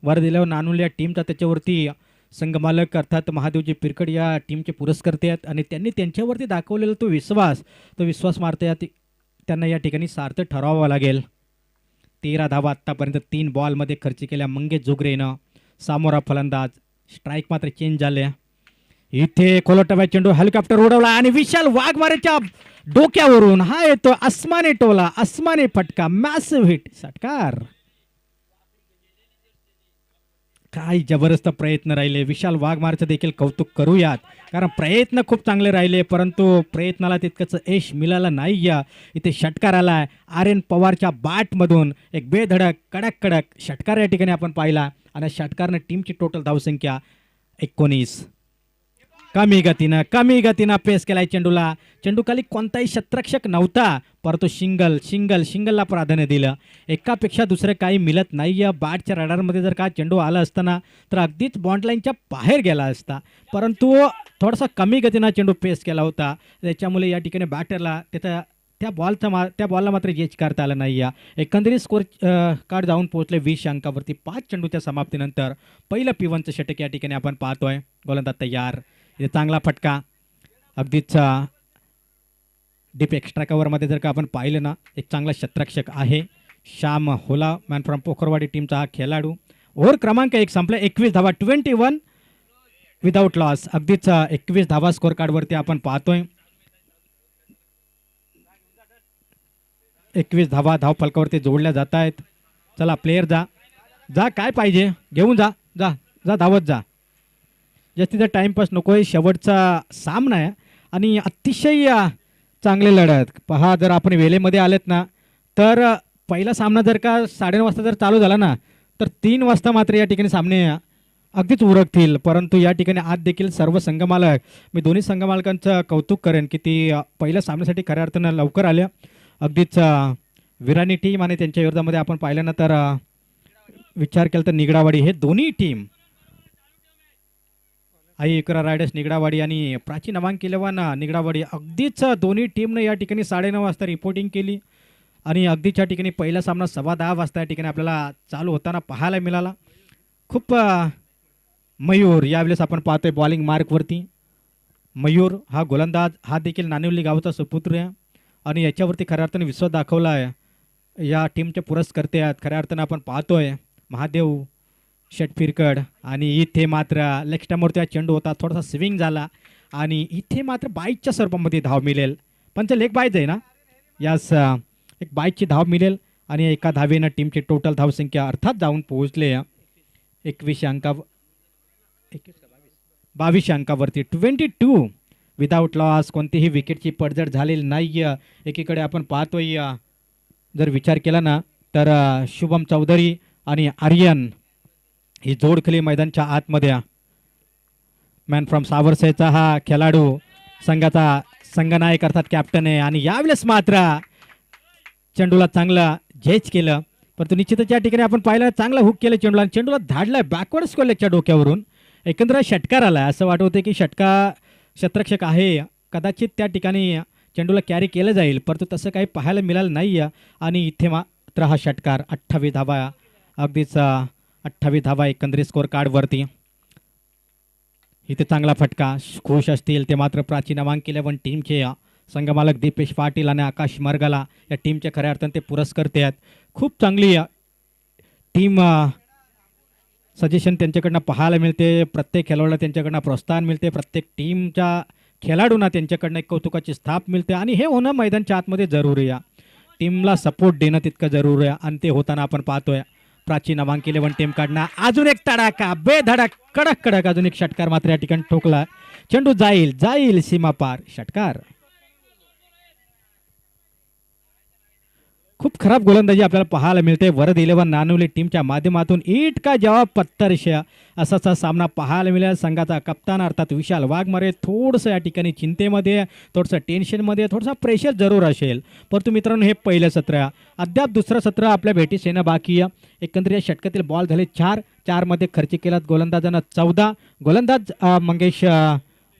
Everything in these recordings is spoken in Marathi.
वर दिल्यावर नानूल या टीमचा त्याच्यावरती संघमालक अर्थात महादेवजी पिरकड या टीमचे पुरस्कर्ते आहेत आणि त्यांनी त्यांच्यावरती दाखवलेला तो विश्वास मारता त्यांना या ठिकाणी सार्थ ठरवावा लागेल. 13 धावा आत्तापर्यंत 3 बॉलमध्ये खर्च केल्या मंगेश जुगरेनं. सामोरा फलंदाज, स्ट्राईक मात्र चेंज झाल्या. इथे खोलटव्या चेंडू हेलिकॉप्टर उडवला आणि विशाल वाघमारेच्या डोक्यावरून हा येतो आसमानी टोला, आसमानी फटका, मॅसिव्ह हिट, षटकार. काय जबरदस्त प्रयत्न राहिले. विशाल वाघमारेचं देखील कौतुक करूयात, कारण प्रयत्न खूप चांगले राहिले परंतु प्रयत्नाला तितकंच यश मिळालं नाही. इथे षटकार आलाय आर एन पवारच्या बॅटमधून. एक बेधडक कडक कडक षटकार या ठिकाणी आपण पाहिला आणि षटकारनं टीमची टोटल धावसंख्या 19. कमी गतीनं पेस केलाय चेंडूला. चेंडूखाली कोणताही शतरक्षक नव्हता परंतु शिंगलला प्राधान्य दिलं. एकापेक्षा दुसरं काही मिळत नाही. बॅटच्या रडारमध्ये जर का चेंडू आला असताना तर अगदीच बॉन्ड लाईनच्या बाहेर गेला असता, परंतु थोडासा कमी गतीनं चेंडू पेस केला होता. त्याच्यामुळे या ठिकाणी बॅटरला त्या बॉलला मात्र जज करता आलं नाही. एकंदरीत स्कोर कार्ड जाऊन पोहोचले 20 अंकावरती 5 चेंडूच्या समाप्तीनंतर. पहिलं P1चं षटक या ठिकाणी आपण पाहतोय. गोलंदाज तयार. इथे चांगला फटका अगदीच डीप एक्स्ट्रा कव्हरमध्ये जर का आपण पाहिलं ना, एक चांगला शतरक्षक आहे श्याम होला, मॅन फ्रॉम पोखरवाडी टीमचा हा खेळाडू. ओव्हर क्रमांक 1 संपला. 21 धावा, 21 विदाऊट लॉस. अगदीच 21 धावा स्कोर कार्डवरती आपण पाहतोय. 21 धावा धाव फलकावरती जोडल्या जात आहेत. चला प्लेयर जा काय पाहिजे घेऊन जा धावत जा. जास्तीचा टाइमपास नको आहे. शेवटचा सामना आहे आणि अतिशय चांगले लढत पहा. जर आपण वेळेमध्ये आलेत ना तर पहिला सामना जर का 9:30 वाजता जर चालू झाला ना तर 3 वाजता मात्र या ठिकाणी सामने अगदीच उरकतील. परंतु या ठिकाणी आज देखील सर्व संघमालक, मी दोन्ही संघमालकांचं कौतुक करेन की ती पहिल्या सामन्यासाठी खऱ्या अर्थानं लवकर आल्या. अगदीच विराणी टीम आणि त्यांच्या विरोधामध्ये आपण पाहिलं ना तर विचार केला तर निगडावाडी, हे दोन्ही टीम आई एकरा रायडर्स निगडावाडी आणि प्राचीन नामांकितवान निगडावाडी, अगदीच दोन्ही टीमनं या ठिकाणी 9:30 वाजता रिपोर्टिंग केली आणि अगदीच या ठिकाणी पहिला सामना 10:15 वाजता या ठिकाणी आपल्याला चालू होताना पाहायला मिळाला. खूप मयूर यावेळेस आपण पाहतोय बॉलिंग मार्कवरती. मयूर हा गोलंदाज, हा देखील नानिवली गावचा सुपुत्र आहे आणि याच्यावरती खऱ्या अर्थाने विश्वास दाखवला आहे. या टीमचे पुरस्कर्ते आहेत खऱ्या अर्थानं आपण पाहतोय महादेव षटफिरकड. आणि इथे मात्र लेग स्टंपवरती हा चेंडू होता, थोडासा स्विंग झाला आणि इथे मात्र बाईकच्या स्वरूपामध्ये धाव मिळेल. पंच लेग बाईज आहे ना, यास एक बाईकची धाव मिळेल आणि एका धावेनं टीमची टोटल धावसंख्या अर्थात जाऊन पोहोचले 22 अंकावरती. 22 विदाऊट लॉस. कोणतीही विकेटची पडझड झालेली नाही. एकीकडे आपण पाहतोय जर विचार केला ना तर शुभम चौधरी आणि आर्यन ही जोडखली मैदानच्या आतमध्ये. मॅन फ्रॉम सावरसेचा हा खेळाडू संघाचा संघनायक अर्थात कॅप्टन आहे आणि यावेळेस मात्र चेंडूला चांगलं झेज केलं. परंतु निश्चितच या ठिकाणी आपण पाहिलं चांगला हुक केलं चेंडूला आणि चेंडूला धाडलाय बॅकवर्ड स्कोर लेगच्या डोक्यावरून. एकंदर षटकार आला. असं वाटत होते की शतरक्षक आहे, कदाचित त्या ठिकाणी चेंडूला कॅरी केलं जाईल, परंतु तसं काही पाहायला मिळालं नाही. आणि इथे मात्र हा षटकार. 28 धावा, अगदीच 28 धावा एकंदरीत स्कोर कार्डवरती. इथे चांगला फटका. खुश असतील ते मात्र प्राचीन नामांकित टीमचे संघमालक दीपेश पाटील आणि आकाश मरगाला या टीमच्या खऱ्या अर्थाने ते पुरस्कर्ते आहेत. खूप चांगली टीम सजेशन त्यांच्याकडनं पाहायला मिळते. प्रत्येक खेळाडूला त्यांच्याकडनं प्रोत्साहन मिळते. प्रत्येक टीमच्या खेळाडूंना त्यांच्याकडनं एक कौतुकाची स्थाप मिळते आणि हे होणं मैदानच्या आतमध्ये जरुरी आहे. टीमला सपोर्ट देणं तितकं जरुरी आहे आणि ते होताना आपण पाहतोय. प्राचीन नामांकित टीम काढणार. अजून एक तडाखा बेधडक कडक अजून एक षटकार मात्र या ठिकाणी ठोकला. चेंडू जाईल सीमा पार. षटकार. खूप खराब गोलंदाजी आपल्याला पाहायला मिळते. वरद 11 नानवली टीमच्या माध्यमातून इट का जवाब पत्तरशा असाचा सामना पाहायला मिळेल. संघाचा कप्तान अर्थात विशाल वाघमारे थोडंसं या ठिकाणी चिंतेमध्ये, थोडंसं टेन्शनमध्ये, थोडासा प्रेशर जरूर असेल. परंतु मित्रांनो हे पहिलं सत्र, अद्याप दुसरं सत्र आपल्या भेटीस येणं बाकी आहे. एकंदरीत या षटकातील बॉल झाले 4 मध्ये खर्च केलात गोलंदाजांना 14. गोलंदाज मंगेश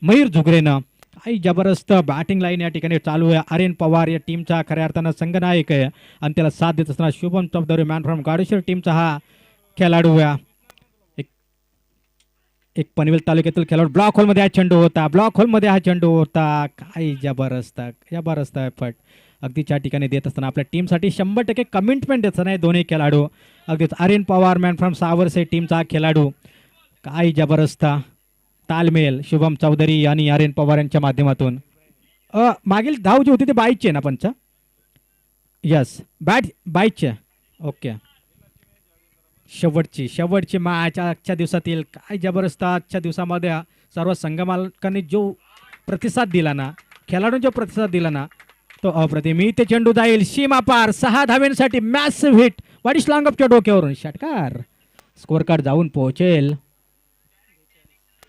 मयूर झुगरेनं काही जबरदस्त बॅटिंग लाईन या ठिकाणी चालू आहे. आर एन पवार या टीमचा खऱ्या अर्थानं संघनायक आहे आणि त्याला साथ देत असताना शुभम चौधरी मॅन फ्रॉम गाडेश्वर टीमचा हा खेळाडू आहे. एक पनवेल तालुक्यातील खेळाडू ब्लॉक होलमध्ये हा चेंडू होता, ब्लॉक होलमध्ये हा चेंडू होता. काय जबरदस्त जबरदस्त एफर्ट अगदी त्या ठिकाणी देत असताना आपल्या टीमसाठी 100% कमिटमेंट देत नाही दोन्ही खेळाडू. अगदीच आर्यन पवार मॅन फ्रॉम सावरसे टीमचा हा खेळाडू. काय जबरदस्त तालमेल शुभम चौधरी आणि आर्यन पवार यांच्या माध्यमातून. मागील धाव जी होती ती बाईची आहे ना पंच? यस बॅट बाईची. ओके शेवटची मॅच आजच्या दिवसातील. काय जबरदस्त आजच्या दिवसामध्ये सर्व संघ मालकांनी जो प्रतिसाद दिला ना, खेळाडूंचा प्रतिसाद दिला ना, तो अप्रतिम. ते चेंडू जाईल सीमा पार 6 धाव्यांसाठी मॅसिव्ह हिट वाडिश लांगपच्या डोक्यावरून षटकार. स्कोअर कार्ड जाऊन पोहोचेल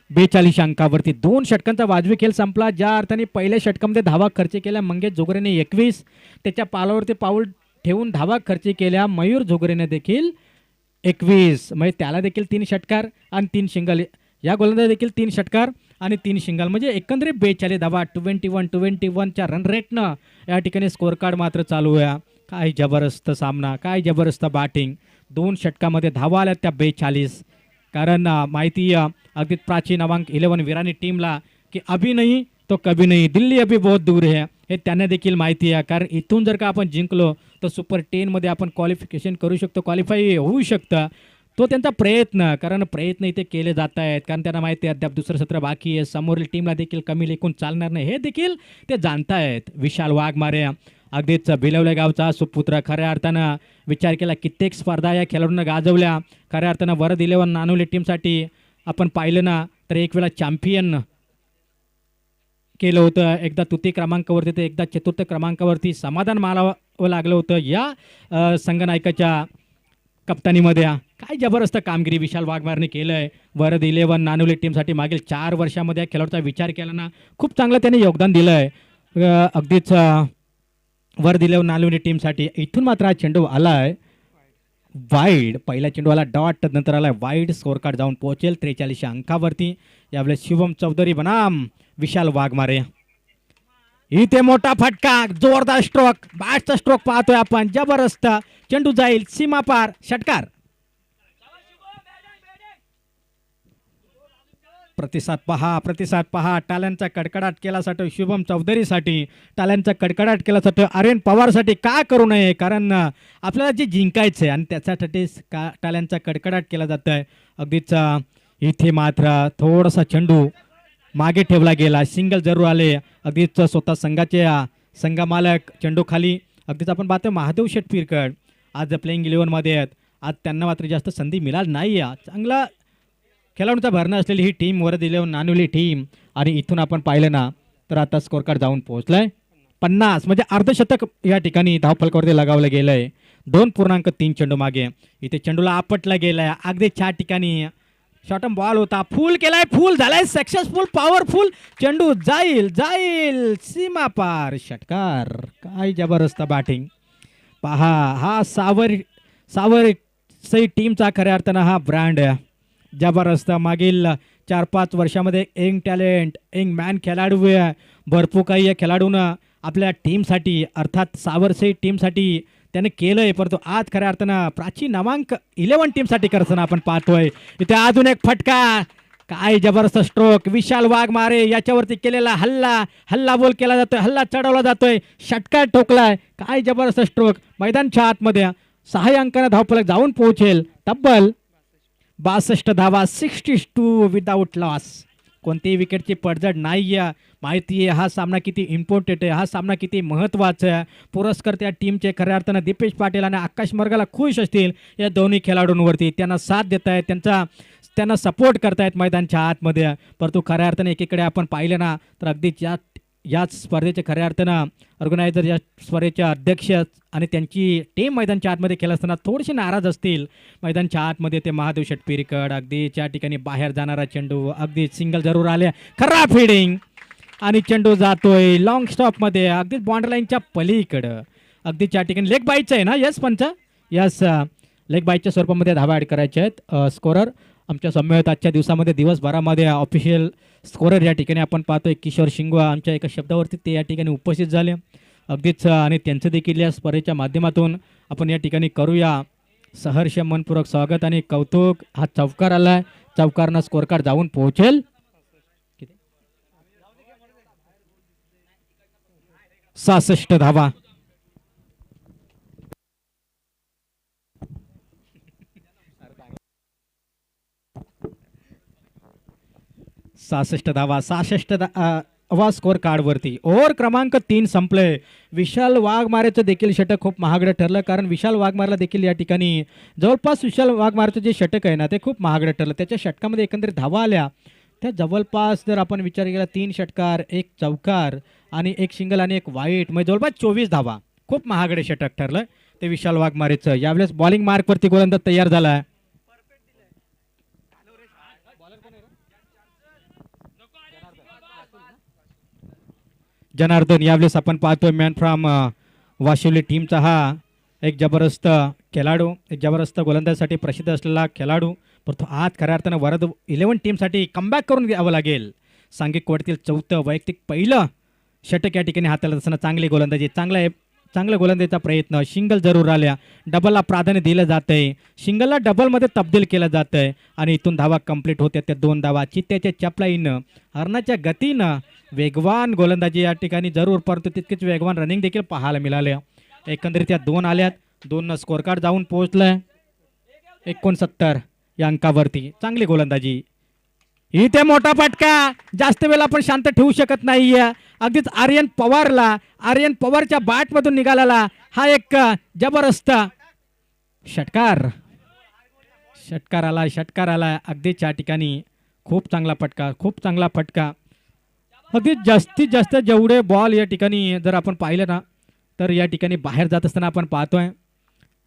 42 अंकावरती. 2 षटकांचा वाजवी खेळ संपला. ज्या अर्थाने पहिल्या षटकामध्ये धावा खर्च केल्या मंगेश जोगरेने 21, त्याच्या पालावरती पाऊल ठेवून धावा खर्च केल्या मयूर जोगरेने देखील 21, म्हणजे त्याला देखील 3 षटकार आणि 3 शिंगल. या गोलंदाज देखील 3 षटकार आणि 3 शिंगल, म्हणजे एकंदरीत 42 धावा 21च्या रन रेटनं या ठिकाणी स्कोअर कार्ड मात्र चालू आहे. काय जबरदस्त सामना, काय जबरदस्त बॅटिंग. 2 षटकामध्ये धावा आल्या त्या 42. कारण माहिती अगदी प्राचीन अवांक 11 विरानी टीमला की अभी नहीं तो कभी नहीं, दिल्ली अभी बहुत दूर है, हे त्यांना देखील माहिती आहे. कारण इथून जर का आपण जिंकलो तर सुपर 10मध्ये आपण क्वालिफिकेशन करू शकतो, क्वालिफाय होऊ शकतं. तो त्यांचा प्रयत्न, कारण प्रयत्न इथे केले जात आहेत. कारण त्यांना माहिती आहे अद्याप दुसरं सत्र बाकी आहे, समोरील टीमला देखील कमी लेखून चालणार नाही, हे देखील ते जाणतायत. विशाल वाघमारे अगदीच बिलवले गावचा सुपुत्र. खऱ्या अर्थानं विचार केला कित्येक स्पर्धा या खेळाडूंना गाजवल्या. खऱ्या अर्थानं वरद 11 नानवली टीमसाठी आपण पाहिलं ना तर एक वेळा चॅम्पियन केलं होतं. एकदा तृतीय क्रमांकावरती तर एकदा चतुर्थ क्रमांकावरती समाधान मानावं लागलं होतं या संघनायकाच्या कप्तानीमध्ये. काय जबरदस्त कामगिरी विशाल वाघमारने केलं आहे. वरद 11 नानवली टीमसाठी मागील 4 वर्षामध्ये या खेळाडूचा विचार केला ना खूप चांगलं त्याने योगदान दिलं आहे. अगदीच वरद 11 नानवली टीमसाठी. इथून मात्र हा चेंडू आला आहे वाईड. पहिला चेंडू आला डॉट, नंतर आला वाईड. स्कोअर कार्ड जाऊन पोहोचेल 43 अंकावरती. यावेळेस शुभम चौधरी बनाम विशाल वाघमारे. इथे मोठा फटका, जोरदार स्ट्रोक, बॅटचा स्ट्रोक पाहतोय आपण. जबरदस्त चेंडू जाईल सीमा पार षटकार. प्रतिसाद पहा टाल्यांचा कडकडाट केल्यासाठी शुभम चौधरीसाठी, टाल्यांचा कडकडाट केल्यासाठी आर्यन पवारसाठी. का करू नये, कारण आपल्याला जे जिंकायचं आहे आणि त्याच्यासाठी टाल्यांचा कडकडाट केला जात आहे. अगदीच इथे मात्र थोडासा चेंडू मागे ठेवला गेला, सिंगल जरूर आले. अगदीच स्वतः संघाचे संघमालक चेंडू खाली. अगदीच आपण पाहतो महादेव शेठ पिरकड आज प्लेइंग 11मध्ये आहेत. आज त्यांना मात्र जास्त संधी मिळाली नाही. चांगला खेळाडूंचा भरणा असलेली ही टीम वरद 11 नानवली टीम. आणि इथून आपण पाहिलं ना तर आता स्कोअर कार्ड जाऊन पोहोचलाय 50, म्हणजे अर्धशतक या ठिकाणी धावफलकावरती लगावलं गेलं आहे. 2.3 चेंडू मागे. इथे चेंडूला आपटला गेलाय. अगदी 4 ठिकाणी शॉर्टम बॉल होता, फुल केलाय, फुल झालाय, सक्सेसफुल, पॉवरफुल. चेंडू जाईल सीमा पार षटकार. काय जबरदस्त बॅटिंग पहा. हा सावर सई टीमचा खऱ्या अर्थानं हा ब्रँड आहे. जबरदस्त मागील 4-5 वर्षामध्ये यंग टॅलेंट, यंग मॅन खेळाडू भरपूर काही या खेळाडूनं आपल्या टीमसाठी अर्थात सावरसई टीमसाठी त्याने केलं आहे. परंतु आज खऱ्या अर्थानं प्राचीन नामांक 11 टीमसाठी करताना आपण पाहतोय. इथे अजून एक फटका. काय जबरदस्त स्ट्रोक. विशाल वाघमारे याच्यावरती केलेला हल्ला बोल केला जातोय, हल्ला चढवला जातोय, षटकार ठोकलाय. काय जबरदस्त स्ट्रोक. मैदानच्या आतमध्ये 6 अंकांना धावफलक जाऊन पोहोचेल. तब्बल 62 धावा, 62 विदाऊट लॉस. कोणतीही विकेटची पडझड नाही आहे. माहिती आहे हा सामना किती इम्पॉर्टंट आहे, हा सामना किती महत्त्वाचा आहे. पुरस्कार त्या टीमचे खऱ्या अर्थानं दीपेश पाटील आणि आकाश मर्गाला खुश असतील या दोन्ही खेळाडूंवरती. त्यांना साथ देत आहेत, त्यांना सपोर्ट करतायत मैदानच्या आतमध्ये. परंतु खऱ्या अर्थानं एकीकडे आपण पाहिलं ना तर अगदीच याच स्पर्धेचे खऱ्या अर्थानं ऑर्गनायझर या स्पर्धेचे अध्यक्ष आणि त्यांची टीम मैदानच्या आतमध्ये खेळत असताना थोडेसे नाराज असतील. मैदानच्या आतमध्ये ते महादेव शेठ पिरकड. अगदी त्या ठिकाणी बाहेर जाणारा चेंडू, अगदी सिंगल जरूर आले, खरा फिडिंग आणि चेंडू जातोय लॉंग स्टॉपमध्ये अगदी बॉन्डर लाईनच्या पलीकडं. अगदी त्या ठिकाणी लेग बाईटचं आहे ना? यस पंच, यस लेग बाईटच्या स्वरूपामध्ये धावा ॲड करायच्या आहेत. स्कोरर आमच्या समवेत आजच्या दिवसामध्ये दिवसभरामध्ये ऑफिशियल स्कोरर या ठिकाणी आपण पाहतोय किशोर शिंगवा आमच्या एका शब्दावरती ते या ठिकाणी उपस्थित झाले. अगदीच आणि त्यांचं देखील या स्पर्धेच्या माध्यमातून आपण या ठिकाणी करूया सहर्ष मनपूर्वक स्वागत आणि कौतुक. हा चौकार आला आहे चौकारनं स्कोर कार्ड जाऊन पोहोचेल 66 धावा. धावा 66 वा स्कोर कार्डवरती. ओव्हर क्रमांक 3 संपले. विशाल वाघमारेचं देखील षटक खूप महागडं ठरलं, कारण विशाल वाघमारेला देखील या ठिकाणी जवळपास विशाल वाघमारेचं जे षटक आहे ना ते खूप महागडं ठरलं. त्याच्या षटकामध्ये एकंदरीत धावा आल्या त्या जवळपास जर आपण विचार केला 3 षटकार 1 चौकार आणि 1 सिंगल आणि 1 वाईट, म्हणजे जवळपास 24 धावा. खूप महागडे षटक ठरलं ते विशाल वाघमारेचं. यावेळेस बॉलिंग मार्कवरती गोलंदाज तयार झाला आहे. जनार्दन यावेळेस आपण पाहतोय मॅन फ्रॉम वाशिवली टीमचा हा एक जबरदस्त खेळाडू, एक जबरदस्त गोलंदाजीसाठी प्रसिद्ध असलेला खेळाडू. परंतु आज खऱ्या अर्थानं वरद 11 टीमसाठी कमबॅक करून घ्यावं लागेल. सांघिक कोर्टीतील 4थं वैयक्तिक पहिलं षटक या ठिकाणी हाताळत असताना चांगली गोलंदाजी, चांगला गोलंदाजीचा प्रयत्न. सिंगल जरूर आल्या, डबलला प्राधान्य दिलं जात आहे, सिंगलला डबलमध्ये तब्दील केलं जात आहे आणि इथून धावा कंप्लीट होत्या त्या 2 धावा. चित्त्याच्या चपलाईनं हरणाच्या गतीनं वेगवान गोलंदाजी या ठिकाणी जरूर, परंतु तितकीच वेगवान रनिंग देखील पाहायला मिळाले. एकंदरीत त्या 2 आल्यात, 2 स्कोर कार्ड जाऊन पोहोचलंय 69 या अंकावरती. चांगली गोलंदाजी, इथे मोठा फटका. जास्त वेळ आपण शांत ठेवू शकत नाही. अगदीच आर्यन पवारच्या बॅटमधून निघालेला हा एक जबरदस्त षटकार आला अगदीच या ठिकाणी. खूप चांगला फटका. अगदी जास्तीत जास्त जेवढे बॉल या ठिकाणी जर आपण पाहिलं ना तर या ठिकाणी बाहेर जात असताना आपण पाहतोय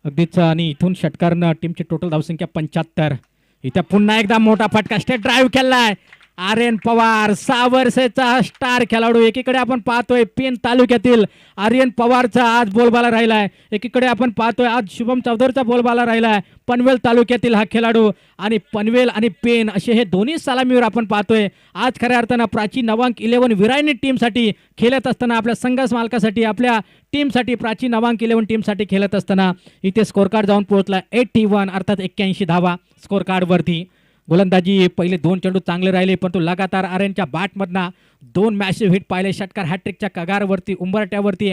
अगदीच. आणि इथून षटकारनं टीमची टोटल धावसंख्या 75. इथे पुन्हा एकदा मोठा फटका, स्टेट ड्राईव्ह केलाय आर्यन पवार, 6 वर्षाचा स्टार खेळाडू. एकीकडे आपण पाहतोय पेन तालुक्यातील आर्यन पवारचा आज बोलबाला राहिलाय, एकीकडे आपण पाहतोय आज शुभम चौधरीचा बोलबाला राहिलाय पनवेल तालुक्यातील हा खेळाडू. आणि पनवेल आणि पेन असे हे दोन्ही सलामीवर आपण पाहतोय. आज खऱ्या अर्थानं प्राचीन नवांक 11 विरायणी टीमसाठी खेळत असताना, आपल्या संघास मालकासाठी, आपल्या टीमसाठी, प्राचीन नवांक 11 टीमसाठी खेळत असताना इथे स्कोर कार्ड जाऊन पोहोचला 81 अर्थात 81 धावा स्कोर कार्डवरती. गोलंदाजी पहिले 2 चेंडू चांगले राहिले, परंतु लगातार आर्यनच्या बॅटमधनं 2 मॅसिव्ह हिट पाहिले. षटकार हॅट्रिकच्या कगारवरती उंबरट्यावरती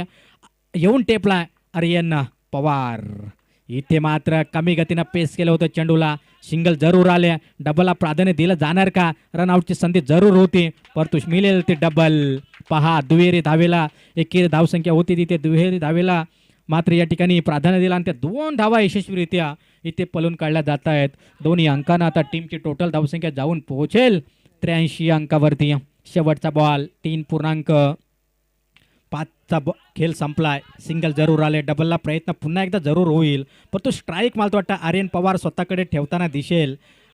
येऊन टेपला आर्यन पवार. इथे मात्र कमी गतीनं पेस केलं होतं चेंडूला. सिंगल जरूर आले, डबलला प्राधान्य दिलं जाणार का, रनआउटची संधी जरूर होती, परंतु मिळेल ते डबल. पहा दुहेरी धावेला एकेरी धावसंख्या होती, तिथे दुहेरी धावेला मात्र या ठिकाणी प्राधान्य दिला आणि त्या 2 धावा यशस्वीरित्या इथे पळून काढल्या जात आहेत. दोन्ही अंकानं आता टीमची टोटल धावसंख्या जाऊन पोहोचेल 83 अंकावरती. शेवटचा बॉल 3.5चा खेळ संपलाय. सिंगल जरूर आले, डबलला प्रयत्न पुन्हा एकदा जरूर होईल, पण तो स्ट्राईक मला वाटतं आर्यन पवार स्वतःकडे ठेवताना दिसेल.